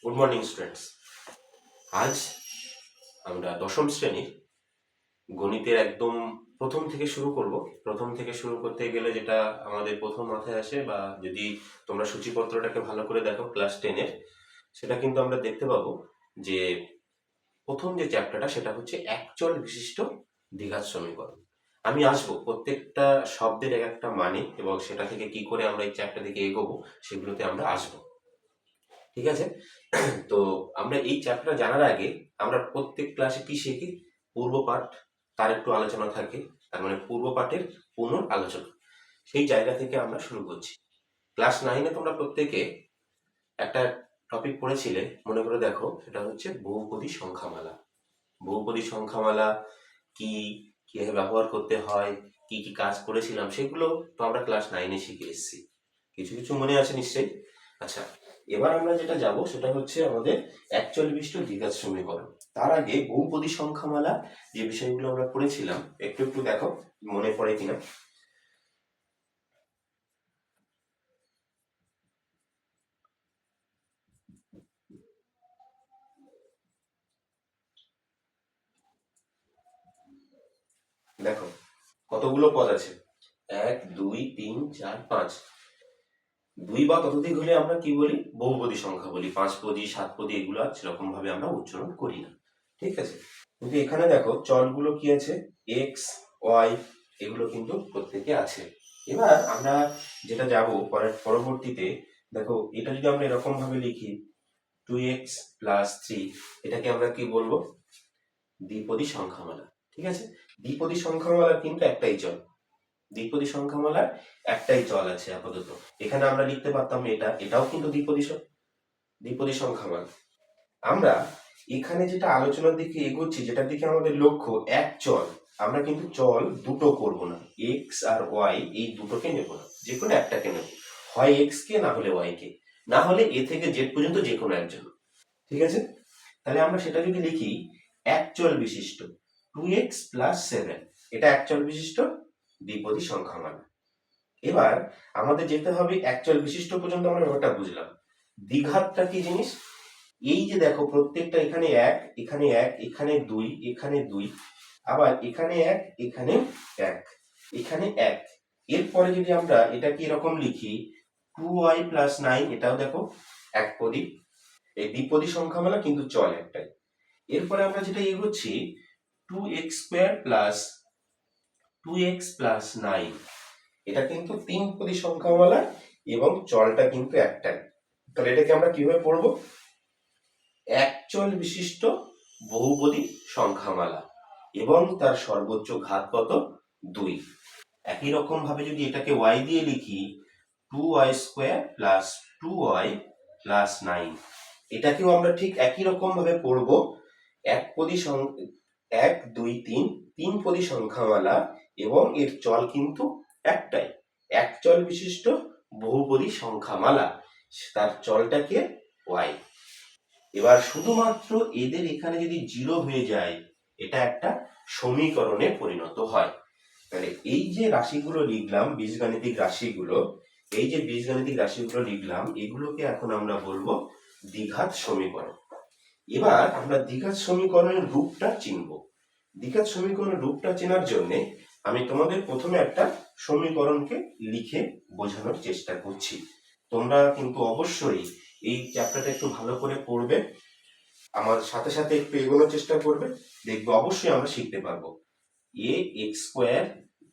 Good morning students. আজ আমরা দশম শ্রেণীর গণিতের একদম প্রথম থেকে শুরু করব। প্রথম থেকে শুরু করতে গেলে যেটা আমাদের প্রথম মাথায় আসে, বা যদি তোমরা সূচিপত্রটাকে ভালো করে দেখো ক্লাস 10-এর, সেটা কিন্তু আমরা দেখতে পাবো যে প্রথম যে চ্যাপ্টারটা সেটা হচ্ছে একচল বিশিষ্ট দ্বিঘাত সমীকরণ। আমি আসবো প্রত্যেকটা শব্দের এক একটা মানে এবং সেটা থেকে কি করে আমরা এই চ্যাপ্টার দিকে এগোবো সেগুলোতে আমরা আসবো। ঠিক আছে? তো আমরা এই চ্যাপ্টার জানার আগে আমরা প্রত্যেক ক্লাসে কি শিখি? পূর্ব পাঠ, তার একটু আলোচনা থাকে, তার মানে পূর্ব পাঠের পুনর আলোচনা। সেই জায়গা থেকে আমরা শুরু করছি। ক্লাস 9-এ তোমরা প্রত্যেকে একটা টপিক পড়েছিলে, মনে করে দেখো, সেটা হচ্ছে বহুপদী সংখ্যামালা। বহুপদী সংখ্যামালা কি, কিভাবে ব্যবহার করতে হয়, কি কি কাজ করেছিলাম, সেগুলো তো আমরা ক্লাস 9-এ শিখে এসেছি। কিছু কিছু মনে আছে নিশ্চয়ই। আচ্ছা, এবার আমরা যেটা যাব সেটা হচ্ছে আমাদের একচল বিশিষ্ট দ্বিঘাত সমীকরণ। তার আগে বহুপদী সংখ্যামালা যে বিষয়গুলো আমরা পড়েছিলাম একটু একটু দেখো মনে পড়ে কিনা। দেখো কতগুলো পদ আছে, 1 2 3 4 5। 2 বা ততোধিক হলে আমরা কি বলি? বহুপদী সংখ্যা বলি। 5 পদী 7 পদী এগুলো আর সেরকম ভাবে আমরা উচ্চারণ করি না। ঠিক আছে? কিন্তু এখানে দেখো চলগুলো কি আছে, এক্স ওয়াই, এগুলো কিন্তু প্রত্যেকে আছে। এবার আমরা যেটা যাব পরবর্তীতে, দেখো এটা যদি আমরা এরকম ভাবে লিখি 2x + 3, এটাকে আমরা কি বলবো? দ্বিপদী সংখ্যামালা। ঠিক আছে? দ্বিপদী সংখ্যামালার কিন্তু একটাই চল, দ্বিপদী সংখ্যামালার একটাই চল আছে আপাতত। এখানে আমরা লিখতে পারতাম এটাও কিন্তু দ্বিপদী সংখ্যামালা। আমরা এখানে যেটা আলোচনার দিকে এগোচ্ছি, যেটার দিকে আমাদের লক্ষ্য, এক চল। আমরা কিন্তু চল দুটো করব না, এক্স আর ওয়াই এই দুটোকে নেব না, যে কোনো একটাকে নেব, হয় এক্স কে না হলে ওয়াই কে, না হলে এ থেকে জেড পর্যন্ত যে কোনো একজন। ঠিক আছে? তাহলে আমরা সেটা যদি লিখি এক চল বিশিষ্ট 2x + 7, এটা এক চল বিশিষ্ট দ্বিপদী সংখ্যামালা। এবার আমাদের যেতে হবে এক চল বিশিষ্ট পর্যন্ত, আমরা ব্যাপারটা বুঝলাম। দ্বিঘাতটা কি জিনিস? এই যে দেখো প্রত্যেকটা, এখানে 1 এখানে 1 এখানে 2 এখানে 2, আবার এখানে 1 এখানে 1 এখানে 1। এরপরে যদি আমরা এটাকে এরকম লিখি 2y + 9, এটাও দেখো এক পদী, এই দ্বিপদী সংখ্যামালা কিন্তু চল একটাই। এরপরে আমরা যেটা এগোচ্ছি 2x² + 2x + 9, এটা কিন্তু তিন পদী সংখ্যামালা এবং চলটা কিন্তু একটাই। তাহলে এটাকে আমরা কিভাবে পড়বো? একচল বিশিষ্ট বহুপদী সংখ্যামালা এবং তার সর্বোচ্চ ঘাত কত? 2। একই রকম ভাবে যদি এটাকে y দিয়ে লিখি 2y² + 2y + 9, এটাকেও আমরা ঠিক একই রকম ভাবে পড়বো। 1 2 3 তিন পদী সংখ্যামালা এবং এর চল কিন্তু একটাই, একচল বিশিষ্ট বহুপদী সংখ্যামালা, তার চলটাকে y। এবার শুধুমাত্র এদের এখানে যদি 0 হয়ে যায়, এটা একটা সমীকরণে পরিণত হয়। তাহলে এই যে রাশিগুলো লিখলাম, বীজগাণিতিক রাশিগুলো, এই যে বীজগাণিতিক রাশিগুলো লিখলাম, এগুলোকে এখন আমরা বলবো দ্বিঘাত সমীকরণ। এবার আমরা দ্বিঘাত সমীকরণের রূপটা চিনব। দ্বিঘাত সমীকরণের রূপটা চেনার জন্য আমি তোমাদের প্রথমে একটা সমীকরণকে লিখে বোঝানোর চেষ্টা করছি। তোমরা কিন্তু অবশ্যই এই চ্যাপ্টারটা একটু ভালো করে পড়বে, আমার সাথে সাথে একটু এগোনোর চেষ্টা করবে, দেখবে অবশ্যই আমরা শিখতে পারবো। ax²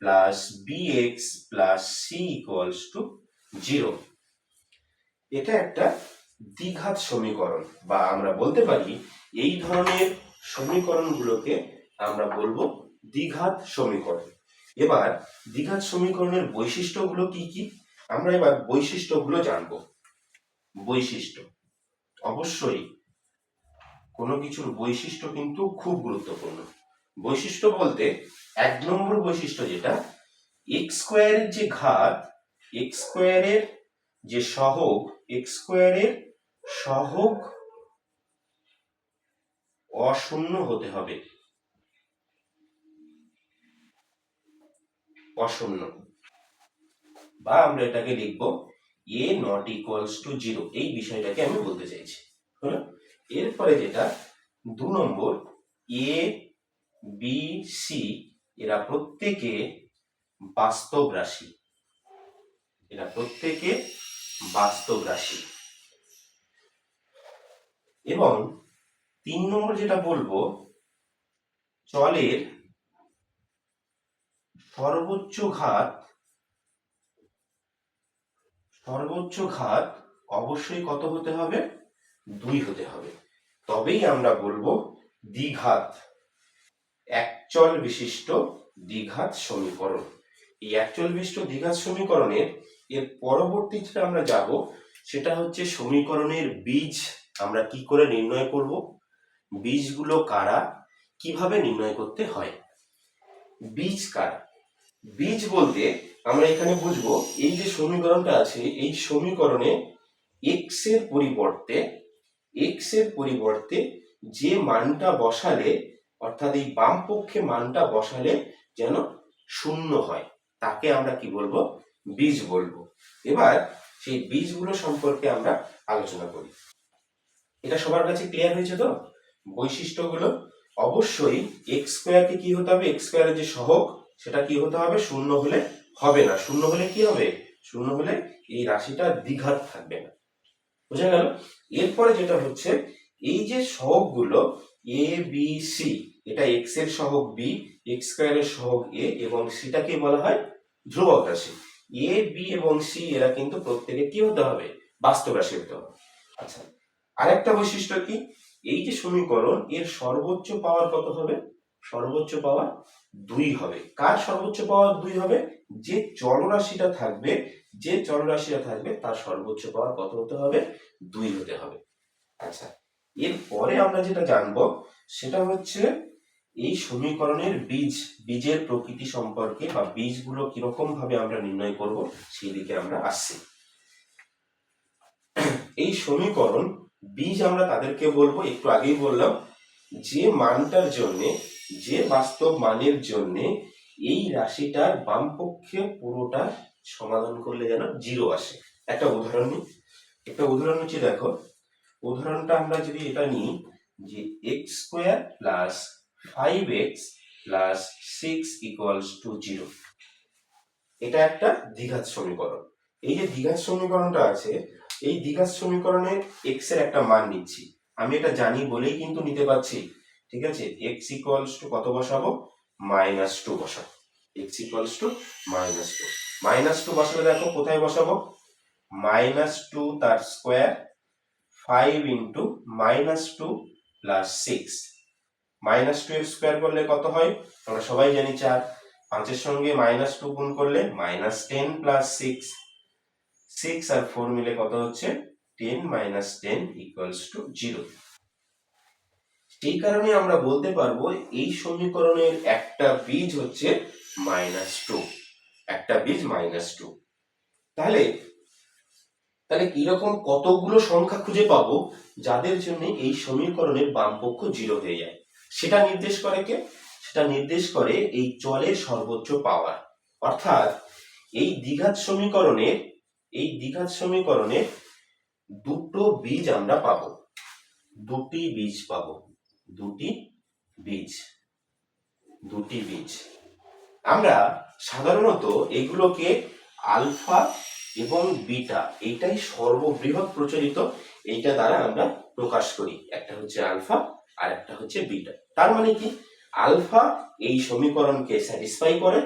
+ bx + c = 0, এটা একটা দ্বিঘাত সমীকরণ, বা আমরা বলতে পারি এই ধরনের সমীকরণগুলোকে আমরা বলবো দ্বিঘাত সমীকরণ। এবার দ্বিঘাত সমীকরণের বৈশিষ্ট্যগুলো কি কি, আমরা এবার বৈশিষ্ট্যগুলো জানবো। বৈশিষ্ট্য, অবশ্যই কোনো কিছুর বৈশিষ্ট্য কিন্তু খুব গুরুত্বপূর্ণ। বৈশিষ্ট্য বলতে 1 নম্বর বৈশিষ্ট্য যেটা, x² এর যে ঘাত, x² এর যে সহগ, x² এর সহগ অশূন্য হতে হবে, অশূন্য, বা আমরা এটাকে লিখবো a ≠ 0, এই বিষয়টাকে আমি বলতে চাইছি। হলো? এরপরে যেটা 2 নম্বর, এ বি সি এরা প্রত্যেকে বাস্তব রাশি, এরা প্রত্যেকে বাস্তব রাশি। এবং 3 নম্বর যেটা বলবো, চলের সর্বোচ্চ ঘাত অবশ্যই কত হতে হবে? 2 হতে হবে। তবেই আমরা বলবো দ্বিঘাত, একচল বিশিষ্ট দ্বিঘাত সমীকরণ। এই একচল বিশিষ্ট দ্বিঘাত সমীকরণের এর পরবর্তী যেটা আমরা যাব সেটা হচ্ছে সমীকরণের বীজ আমরা কি করে নির্ণয় করব, বীজগুলো কারা, কিভাবে নির্ণয় করতে হয়। বীজ কারা? বীজ বলতে আমরা এখানে বুঝবো, এই যে সমীকরণটা আছে এই সমীকরণে এক্স এর পরিবর্তে যে মানটা বসালে, অর্থাৎ এই বাম পক্ষে মানটা বসালে যেন শূন্য হয়, তাকে আমরা কি বলবো? বীজ বলবো। এবার সেই বীজগুলো সম্পর্কে আমরা আলোচনা করি। এটা সবার কাছে ক্লিয়ার হয়েছে তো? বৈশিষ্ট্যগুলো অবশ্যই এক্স স্কোয়ারকে কি হতে হবে, এক্স স্কোয়ারের যে সহগ সেটা কি হতে হবে? শূন্য হলে হবে না। শূন্য হলে কি হবে? শূন্য হলে এই রাশিটা দ্বিঘাত থাকবে না। বুঝা গেল? এরপরে যেটা হচ্ছে, এই যে সহগগুলো এ বি সি, এটা এক্স এর সহগ বি, এক্স স্কোয়ারের সহগ এ, এবং সেটাকে বলা হয় ধ্রুবক রাশি। এ বি এবং সি এরা কিন্তু প্রত্যেকে কি হতে হবে? বাস্তব রাশি হতে হবে। আচ্ছা, আরেকটা বৈশিষ্ট্য কি, এই যে সমীকরণ এর সর্বোচ্চ পাওয়ার কত হবে? সর্বোচ্চ পাওয়ার 2 হবে। কার সর্বোচ্চ পাওয়ার 2 হবে? যে চলরাশিটা থাকবে তার সর্বোচ্চ পাওয়ার কত হতে হবে? 2 হতে হবে। আচ্ছা, এরপরে আমরা যেটা জানবো সেটা হচ্ছে এই সমীকরণের বীজের প্রকৃতি সম্পর্কে, বা বীজগুলো কিরকম ভাবে আমরা নির্ণয় করব সেই দিকে আমরা আসছি। এই সমীকরণ বীজ আমরা তাদেরকে বলবো, একটু আগেই বললাম, যে মানটার জন্য, যে বাস্তব মানের জন্য এই রাশিটার বাম পক্ষে পুরোটা সমাধান করলে যেন 0 আসে। একটা উদাহরণ নিচ্ছি, দেখো উদাহরণটা আমরা যদি এটা নিই, যে x square plus 5x plus 6 equals to 0, এটা একটা দ্বিঘাত সমীকরণ। এই যে দ্বিঘাত সমীকরণটা আছে, এই দ্বিঘাত সমীকরণে এক্স এর একটা মান নিচ্ছি, আমি এটা জানি বলেই কিন্তু নিতে পারছি। ঠিক আছে, এক্স ইকুয়ালস টু কত বসাবো? -2 বসাবো। এক্স ইকুয়ালস টু -2 বসালে দেখো কোথায় বসাবো? -2 তার স্কোয়ার, 5 ইন্টু -2 প্লাস 6। -2 এর স্কোয়ার করলে কত হয়? আমরা সবাই জানি 4। 5 এর সঙ্গে -2 গুণ করলে -10 প্লাস 6 আর 4 মিলে কত হচ্ছে? 10 10 ইকুয়ালস টু 0। এই কারণে আমরা বলতে পারবো এই সমীকরণের একটা বীজ হচ্ছে -2, একটা বীজ -2। তাহলে এরকম কতগুলো সংখ্যা খুঁজে পাবো যাদের জন্য এই সমীকরণের বাম পক্ষ 0 হয়ে যায়? সেটা নির্দেশ করে কে? সেটা নির্দেশ করে এই চলের সর্বোচ্চ পাওয়ার। অর্থাৎ এই দ্বিঘাত সমীকরণে দুটো বীজ আমরা পাবো, দুটি বীজ। আমরা সাধারণত এগুলোকে আলফা এবং বিটা, এইটাই সর্ববৃহৎ প্রচলিত, এইটা দ্বারা আমরা প্রকাশ করি। একটা হচ্ছে আলফা আর একটা হচ্ছে বিটা। তার মানে কি, আলফা এই সমীকরণকে স্যাটিসফাই করে,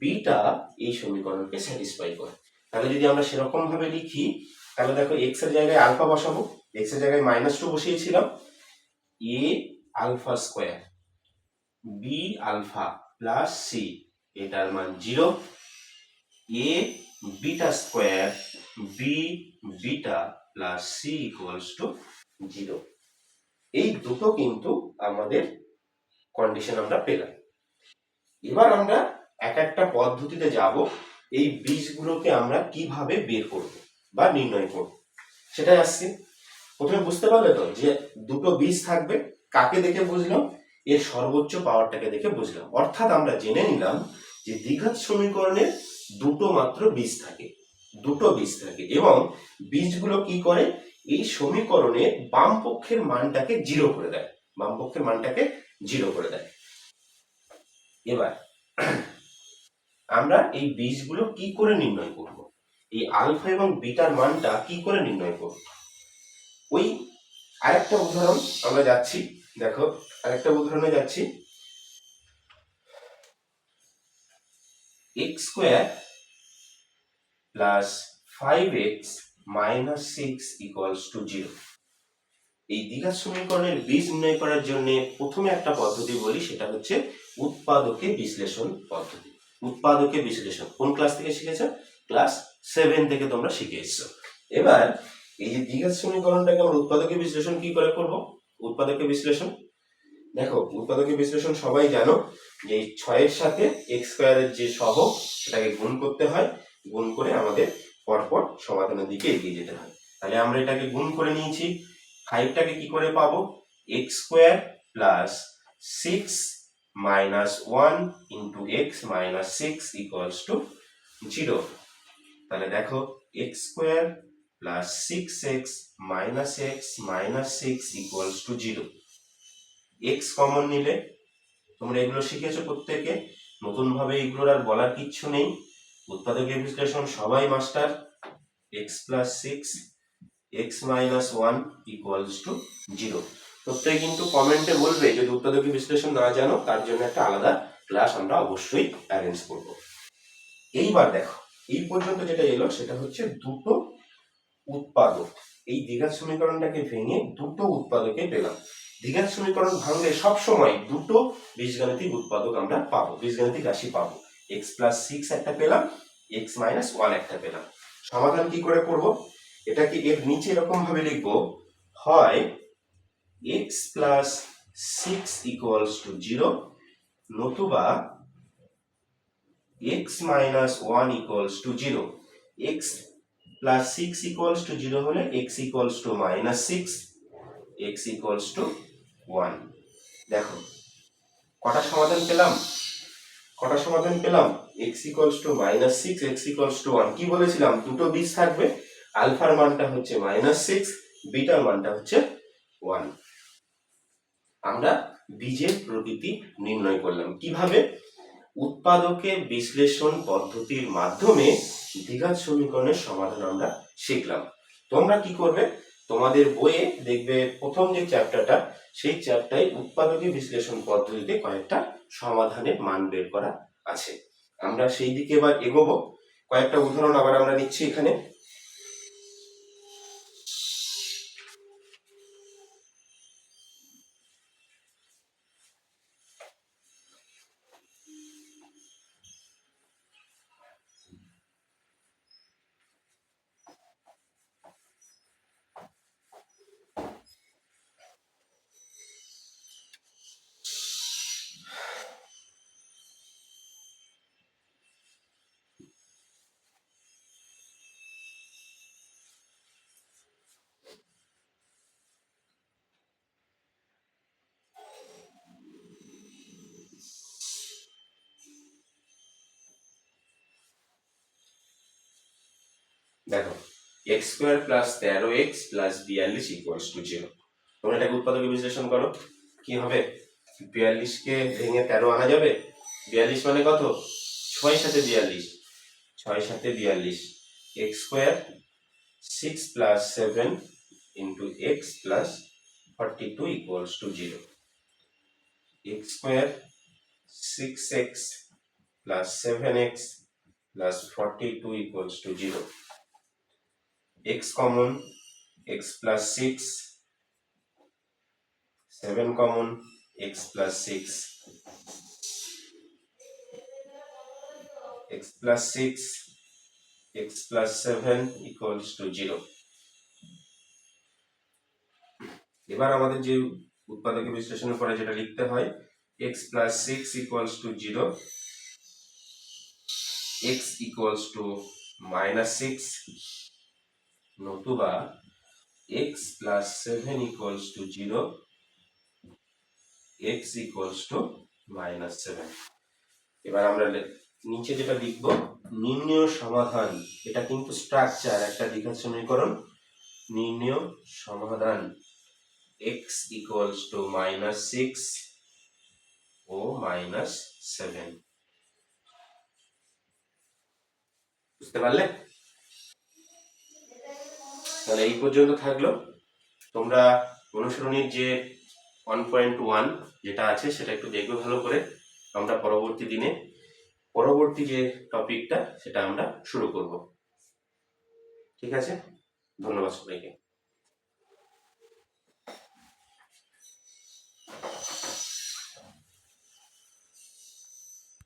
বিটা এই সমীকরণকে স্যাটিসফাই করে। তাহলে যদি আমরা সেরকম ভাবে লিখি, তাহলে দেখো এক্স এর জায়গায় আলফা বসাবো, এক্স এর জায়গায় -2 বসিয়েছিলাম, A alpha square B alpha plus C, এটার মান 0, A beta square B beta plus C equals to 0। এই দুটো কিন্তু আমাদের কন্ডিশন আমরা পেলাম। এবার আমরা এক একটা পদ্ধতিতে যাব, এই বীজগুলোকে আমরা কিভাবে বের করব বা নির্ণয় করব সেটাই আসছে। প্রথমে বুঝতে পারলে তো যে দুটো বীজ থাকবে, কাকে দেখে বুঝলাম? এর সর্বোচ্চ পাওয়ারটাকে দেখে বুঝলাম। অর্থাৎ আমরা জেনে নিলাম যে দ্বিঘাত সমীকরণে দুটো বীজ থাকে, এবং বীজগুলো কি করে? এই সমীকরণে বাম পক্ষের মানটাকে জিরো করে দেয়, বাম পক্ষের মানটাকে জিরো করে দেয়। এবার আমরা এই বীজগুলো কি করে নির্ণয় করব, এই আলফা এবং বিটার মানটা কি করে নির্ণয় করব? ওই আরেকটা উদাহরণ আমরা যাচ্ছি, দেখো আরেকটা উদাহরণে যাচ্ছি। x square plus 5x minus 6 equals to 0। এই দ্বিঘাত সমীকরণের বীজ নির্ণয় করার জন্য প্রথমে একটা পদ্ধতি বলি, সেটা হচ্ছে উৎপাদকে বিশ্লেষণ পদ্ধতি। উৎপাদকে বিশ্লেষণ কোন ক্লাস থেকে শিখেছো? ক্লাস 7 থেকে তোমরা শিখে এসছো। এবার এই যে দ্বিঘাত সমীকরণটাকে আমরা উৎপাদকে বিশ্লেষণ কি করে করব? উৎপাদকে বিশ্লেষণ, দেখো উৎপাদকে বিশ্লেষণ সবাই জানো যে 6 এর সাথে x স্কয়ারের যে সহগ সেটাকে গুণ করতে হয়, গুণ করে আমাদের পরপর সমাধানের দিকে এগিয়ে যেতে হয়। তাহলে আমরা এটাকে গুণ করে নিয়েছি, 5টাকে কি করে পাবো? x square plus 6 minus 1 into x minus 6 equals to 0। তাহলে দেখো x square plus 6x minus x minus 6 equals to 0। X common নিলে, তোমরা এগুলো শিখেছো প্রত্যেকে, নতুন ভাবে এগুলোর আর বলার কিচ্ছু নেই। উৎপাদকের বিশ্লেষণ সবাই master. x plus 6 x minus 1 equals to 0। প্রত্যেকে কিন্তু কমেন্টে বলবে যদি উৎপাদকের বিশ্লেষণ না জানো, তার জন্য একটা আলাদা ক্লাস আমরা অবশ্যই অ্যারেঞ্জ করব। এইবার দেখো এই পর্যন্ত যেটা এলো সেটা হচ্ছে দুটো উৎপাদক। এই দ্বিঘাত সমীকরণটাকে ভেঙে দুটো উৎপাদকে পেলাম। দ্বিঘাত সমীকরণ ভাঙলে সবসময় দুটো বীজগাণিতিক উৎপাদক আমরা পাবো, বীজগাণিতিক রাশি পাবো। x প্লাস 6 একটা পেলাম, x মাইনাস 1 একটা পেলাম। সমাধান কি করে করব? এটাকে এর নিচে এরকম ভাবে লিখবো, হয় x প্লাস 6 ইকুয়ালস টু 0, নতুবা x minus 1 equals to 0। x plus 6 equals to 0 হলে x equals to minus 6, x equals to 1। দেখো কটা সমাধান পেলাম, কটা সমাধান পেলাম? x equals to minus 6, x equals to 1। কি বলেছিলাম? দুটো বীজ থাকবে, আলফার মানটা হচ্ছে মাইনাস 6, বিটার মানটা হচ্ছে 1। আমরা বীজের প্রকৃতি নির্ণয় করলাম কিভাবে? উৎপাদকে বিশ্লেষণ পদ্ধতির মাধ্যমে দ্বিঘাত সমীকরণের সমাধান আমরা শিখলাম। তোমরা কি করবে? তোমাদের বইয়ে দেখবে প্রথম যে চ্যাপ্টারটা, সেই চ্যাপ্টারে উৎপাদকে বিশ্লেষণ পদ্ধতিতে কয়েকটা সমাধানের মান বের করা আছে। আমরা সেই দিকে এবার এগোবো। কয়েকটা উদাহরণ আবার আমরা নিচ্ছি এখানে। দেখো x square plus 13x plus 42 equals to 0। তোমরা এটাকে উৎপাদকে বিশ্লেষণ করো, কি হবে? 42 কে ভেঙে 13 আনা যাবে? 42 মানে কত? 6 সাথে 42, 6 সাথে 42, x square 6 plus 7 into x plus 42 equals to 0। x square 6x plus 7x plus 42 equals to 0। x common, x plus 6, 7 common, x plus 6, x plus 6, x plus 7 equals to 0। এবার আমাদের যে উৎপাদকে বিশ্লেষণের পরে যেটা লিখতে হয়, x plus 6 equals to 0, x equals to minus 6, নতুবা x plus 7 equals to 0, x equals to minus 7। এবার আমরা নিচে যেটা লিখব, নির্ণয় সমাধান। এটা কিন্তু স্ট্রাকচার একটা দ্বিঘাত সমীকরণ, নির্ণয় সমাধান x ইকুয়ালস টু -6 ও -7। বুঝতে পারলে? তাহলে এই পর্যন্ত থাকলো। তোমরা অনুসরণীর যে 1.1 যেটা আছে সেটা একটু দেখবে ভালো করে। আমরা পরবর্তী দিনে পরবর্তী যে টপিকটা সেটা আমরা শুরু করব। ঠিক আছে, ধন্যবাদ সবাইকে।